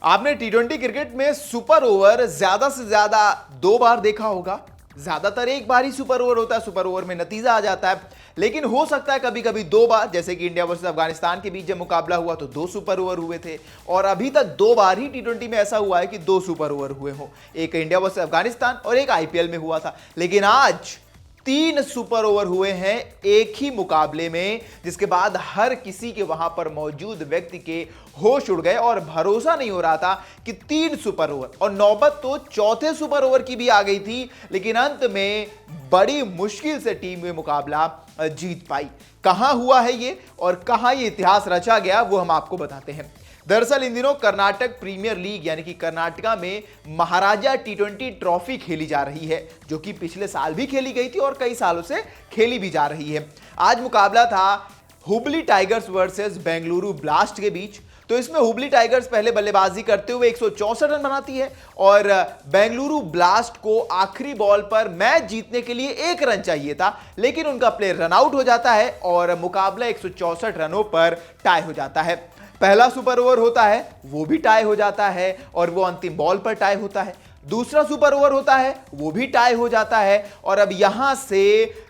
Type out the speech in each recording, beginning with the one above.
आपने टी20 क्रिकेट में super over ज्यादा से ज्यादा 2 बार देखा होगा। ज्यादातर एक बार ही सुपर ओवर होता है, सुपर ओवर में नतीजा आ जाता है। लेकिन हो सकता है कभी कभी 2 बार, जैसे कि इंडिया वर्सेस अफगानिस्तान के बीच जब मुकाबला हुआ तो 2 सुपर ओवर हुए थे। और अभी तक 2 बार ही टी20 में ऐसा हुआ है कि 2 सुपर ओवर हुए हो। एक इंडिया वर्सेस अफगानिस्तान और एक आईपीएल में हुआ था। लेकिन आज 3 सुपर ओवर हुए हैं एक ही मुकाबले में, जिसके बाद हर किसी के वहां पर मौजूद व्यक्ति के होश उड़ गए और भरोसा नहीं हो रहा था कि 3 सुपर ओवर, और नौबत तो चौथे सुपर ओवर की भी आ गई थी। लेकिन अंत में बड़ी मुश्किल से टीम ये मुकाबला जीत पाई। कहां हुआ है ये और कहां ये इतिहास रचा गया, वो हम आपको बताते हैं। दरअसल इन दिनों कर्नाटक प्रीमियर लीग यानी कि कर्नाटका में महाराजा टी20 ट्रॉफी खेली जा रही है, जो कि पिछले साल भी खेली गई थी और कई सालों से खेली भी जा रही है। आज मुकाबला था Hubli tigers versus Bengaluru blast के बीच। तो इसमें हुबली टाइगर्स पहले बल्लेबाजी करते हुए 164 रन बनाती है और बेंगलुरु ब्लास्ट को आखिरी बॉल पर मैच जीतने के लिए 1 रन चाहिए था, लेकिन उनका प्लेयर रन आउट हो जाता है और मुकाबला 164 रनों पर टाई हो जाता है। पहला सुपर ओवर होता है, वो भी टाई हो जाता है और वो अंतिम बॉल पर टाई होता है। दूसरा सुपर ओवर होता है, वो भी टाई हो जाता है और अब यहां से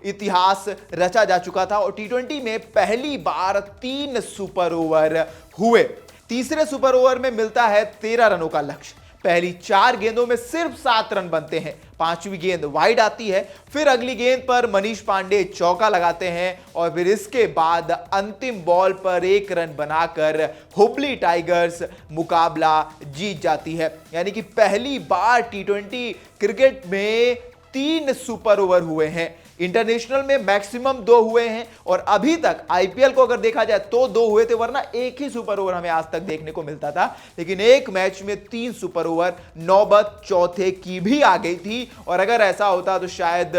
इतिहास रचा जा चुका था और टी20 में पहली बार 3 सुपर ओवर हुए। तीसरे सुपर ओवर में मिलता है 13 रनों का लक्ष्य। पहली 4 गेंदों में सिर्फ 7 रन बनते हैं, 5वीं गेंद वाइड आती है। फिर अगली गेंद पर मनीष पांडे चौका लगाते हैं और फिर इसके बाद अंतिम बॉल पर 1 रन बनाकर हुबली टाइगर्स मुकाबला जीत जाती है। यानी कि पहली बार टी20 क्रिकेट में 3 सुपर ओवर हुए हैं। इंटरनेशनल में मैक्सिमम 2 हुए हैं और अभी तक आईपीएल को अगर देखा जाए तो 2 हुए थे, वरना एक ही सुपर ओवर हमें आज तक देखने को मिलता था। लेकिन एक मैच में 3 सुपर ओवर, नौबत चौथे की भी आ गई थी। और अगर ऐसा होता तो शायद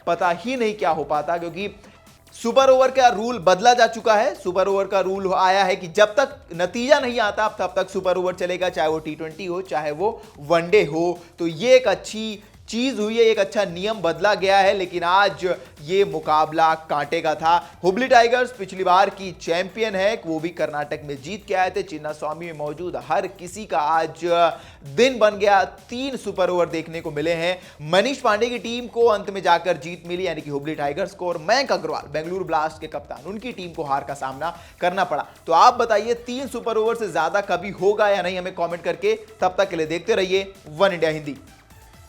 पता ही नहीं क्या हो पाता, क्योंकि सुपर ओवर का रूल बदला जा चुका है। सुपर ओवर का रूल आया है कि जब तक नतीजा नहीं आता तब तक सुपर ओवर चलेगा, चाहे वो टी20 हो चाहे वो वनडे हो। तो ये एक अच्छी चीज हुई है, एक अच्छा नियम बदला गया है। लेकिन आज ये मुकाबला कांटे का था। हुबली टाइगर्स पिछली बार की चैंपियन है, वो भी कर्नाटक में जीत के आए थे। चिन्नास्वामी में मौजूद हर किसी का आज दिन बन गया। 3 सुपर ओवर देखने को मिले हैं। मनीष पांडे की टीम को अंत में जाकर जीत मिली, यानी कि हुबली टाइगर्स को, और मयंक अग्रवाल बेंगलुरु ब्लास्ट के कप्तान, उनकी टीम को हार का सामना करना पड़ा। तो आप बताइए 3 सुपर ओवर से ज्यादा कभी होगा या नहीं, हमें कॉमेंट करके। तब तक के लिए देखते रहिए वन इंडिया हिंदी।